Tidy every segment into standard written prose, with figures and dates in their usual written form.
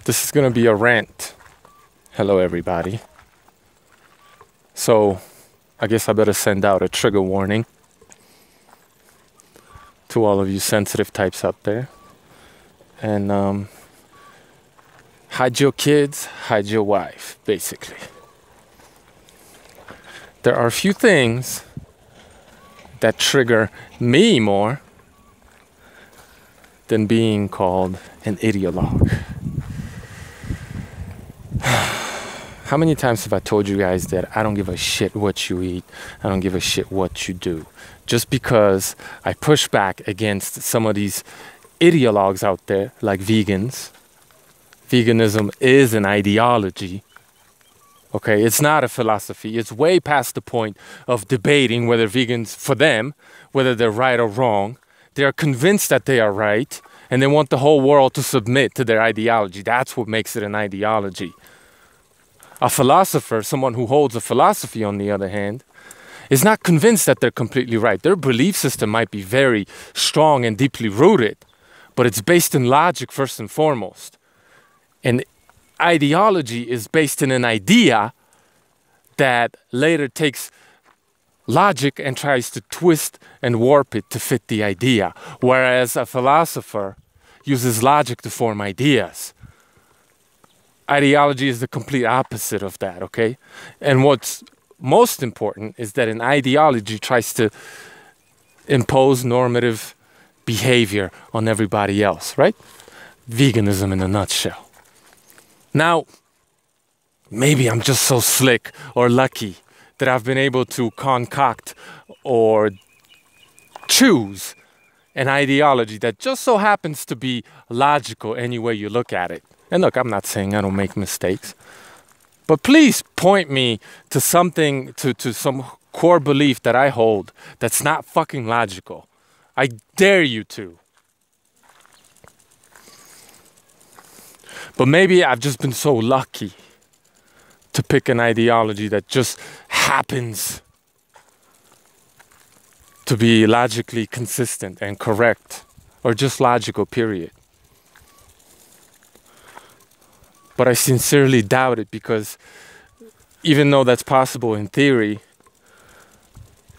This is going to be a rant. Hello, everybody. So, I guess I better send out a trigger warning to all of you sensitive types out there. And hide your kids, hide your wife, basically. There are a few things that trigger me more than being called an ideologue. How many times have I told you guys that I don't give a shit what you eat, I don't give a shit what you do? Just because I push back against some of these ideologues out there, like vegans. Veganism is an ideology. Okay, it's not a philosophy. It's way past the point of debating whether vegans, for them, whether they're right or wrong. They are convinced that they are right, and they want the whole world to submit to their ideology. That's what makes it an ideology. A philosopher, someone who holds a philosophy, on the other hand, is not convinced that they're completely right. Their belief system might be very strong and deeply rooted, but it's based in logic first and foremost. And ideology is based in an idea that later takes logic and tries to twist and warp it to fit the idea, whereas a philosopher uses logic to form ideas. Ideology is the complete opposite of that, okay? And what's most important is that an ideology tries to impose normative behavior on everybody else, right? Veganism in a nutshell. Now, maybe I'm just so slick or lucky that I've been able to concoct or choose an ideology that just so happens to be logical any way you look at it. And look, I'm not saying I don't make mistakes, but please point me to something, to some core belief that I hold that's not fucking logical. I dare you to. But maybe I've just been so lucky to pick an ideology that just happens to be logically consistent and correct, or just logical, period. But I sincerely doubt it, because even though that's possible in theory,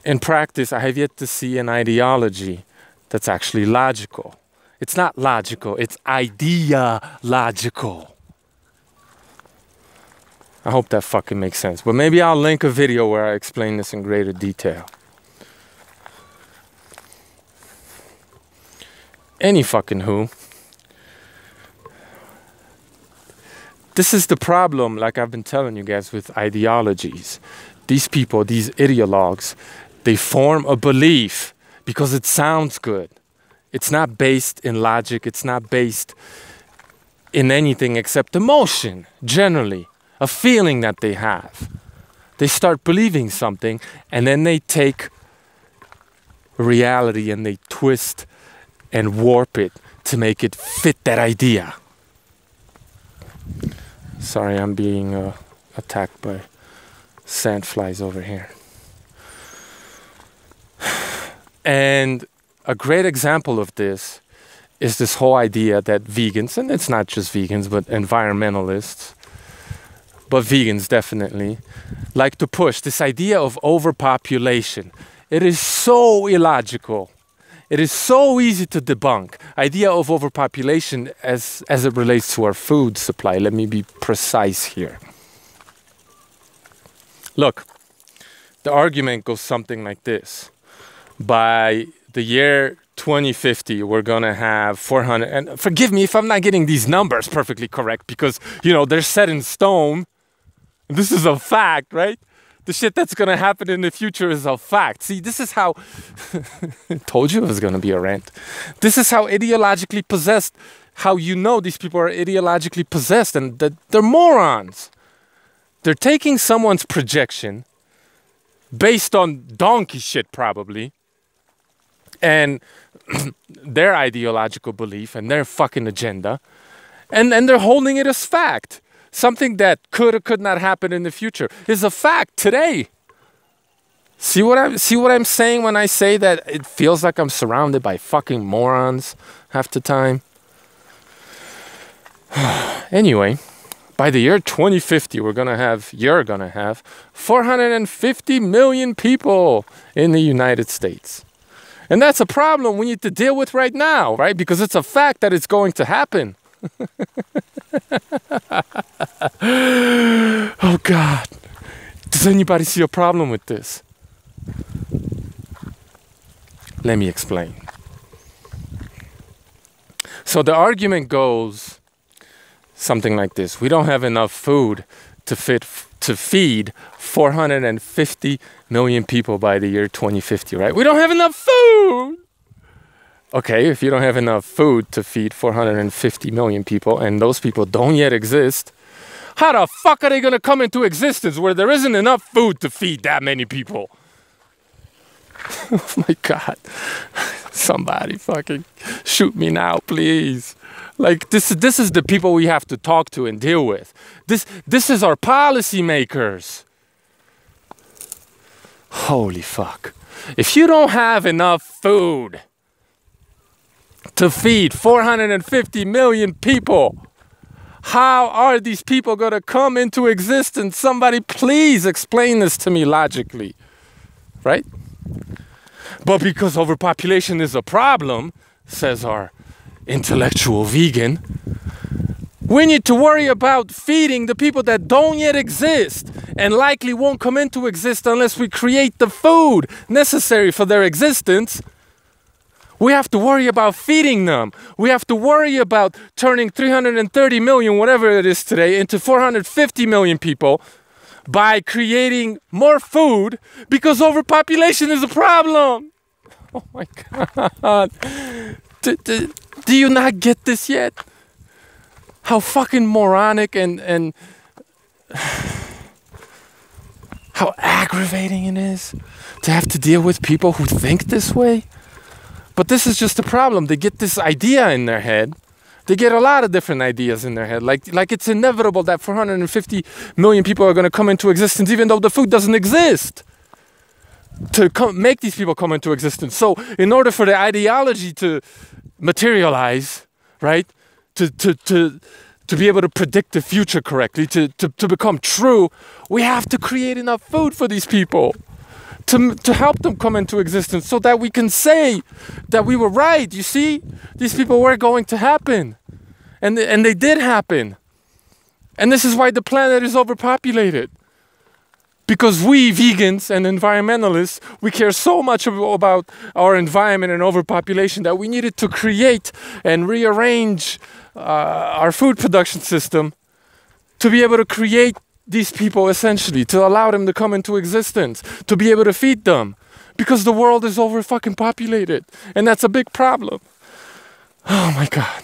in practice, I have yet to see an ideology that's actually logical. It's not logical, it's idea-logical. I hope that fucking makes sense. But maybe I'll link a video where I explain this in greater detail. Any fucking who. This is the problem, like I've been telling you guys, with ideologies. These people, these ideologues, they form a belief because it sounds good. It's not based in logic. It's not based in anything except emotion, generally. A feeling that they have. They start believing something, and then they take reality and they twist and warp it to make it fit that idea. Sorry, I'm being attacked by sandflies over here. And a great example of this is this whole idea that vegans, and it's not just vegans, but environmentalists, but vegans definitely, like to push this idea of overpopulation. It is so illogical. It is so easy to debunk. Idea of overpopulation as it relates to our food supply. Let me be precise here. Look, the argument goes something like this. By the year 2050, we're going to have 400, and forgive me if I'm not getting these numbers perfectly correct, because, you know, they're set in stone. This is a fact, right? The shit that's going to happen in the future is a fact. See, this is how... told you it was going to be a rant. This is how ideologically possessed, how you know these people are ideologically possessed, and that they're morons. They're taking someone's projection, based on donkey shit probably, and their ideological belief and their fucking agenda, and they're holding it as fact. Something that could or could not happen in the future is a fact today. See what I'm saying when I say that it feels like I'm surrounded by fucking morons half the time? Anyway, by the year 2050, you're gonna have 450 million people in the United States. And that's a problem we need to deal with right now, right? Because it's a fact that it's going to happen. Oh God. Does anybody see a problem with this? Let me explain. So the argument goes something like this. We don't have enough food to feed 450 million people by the year 2050, right? We don't have enough food. Okay, if you don't have enough food to feed 450 million people and those people don't yet exist, how the fuck are they going to come into existence where there isn't enough food to feed that many people? Oh my God. Somebody fucking shoot me now, please. Like, this is the people we have to talk to and deal with. This is our policymakers. Holy fuck. If you don't have enough food to feed 450 million people, how are these people going to come into existence? Somebody please explain this to me logically, right? But because overpopulation is a problem, says our intellectual vegan, we need to worry about feeding the people that don't yet exist and likely won't come into existence unless we create the food necessary for their existence. We have to worry about feeding them. We have to worry about turning 330 million, whatever it is today, into 450 million people by creating more food because overpopulation is a problem. Oh my God. Do you not get this yet? How fucking moronic and how aggravating it is to have to deal with people who think this way. But this is just a problem. They get this idea in their head. They get a lot of different ideas in their head. Like it's inevitable that 450 million people are going to come into existence even though the food doesn't exist to make these people come into existence. So in order for the ideology to materialize, right, to be able to predict the future correctly, to become true, we have to create enough food for these people to help them come into existence so that we can say that we were right. You see, these people were going to happen and they did happen. And this is why the planet is overpopulated. Because we vegans and environmentalists, we care so much about our environment and overpopulation that we needed to create and rearrange our food production system to be able to create these people, essentially, to allow them to come into existence, to be able to feed them. Because the world is over fucking populated. And that's a big problem. Oh my God.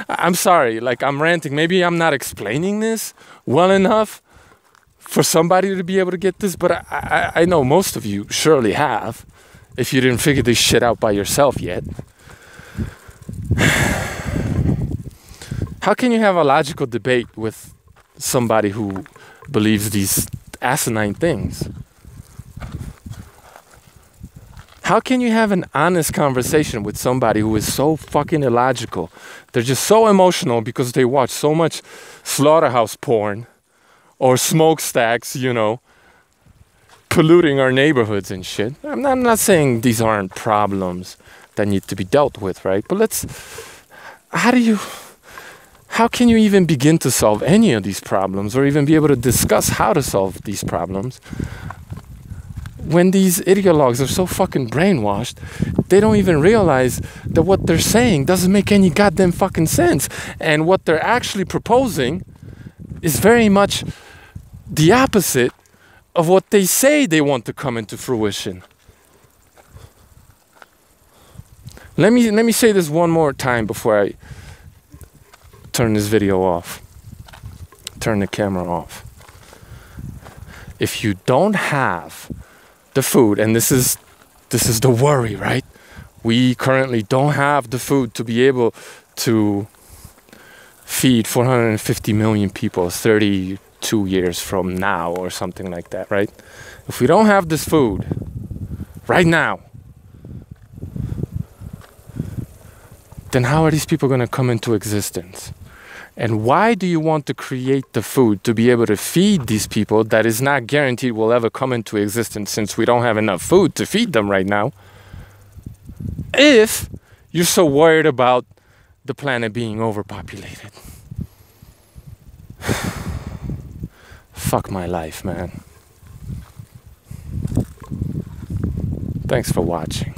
I'm sorry, like I'm ranting. Maybe I'm not explaining this well enough for somebody to be able to get this, but I know most of you surely have, if you didn't figure this shit out by yourself yet. How can you have a logical debate with somebody who believes these asinine things? How can you have an honest conversation with somebody who is so fucking illogical? They're just so emotional because they watch so much slaughterhouse porn or smokestacks, you know, polluting our neighborhoods and shit. I'm not saying these aren't problems that need to be dealt with, right? But how can you even begin to solve any of these problems or even be able to discuss how to solve these problems when these ideologues are so fucking brainwashed, they don't even realize that what they're saying doesn't make any goddamn fucking sense. And what they're actually proposing is very much the opposite of what they say they want to come into fruition. Let me say this one more time before I turn this video off. Turn the camera off. If you don't have the food, and this is the worry, right? We currently don't have the food to be able to feed 450 million people, 30 2 years from now or something like that, right? If we don't have this food right now, then how are these people going to come into existence? And why do you want to create the food to be able to feed these people that is not guaranteed will ever come into existence, since we don't have enough food to feed them right now, if you're so worried about the planet being overpopulated? Fuck my life, man. Thanks for watching.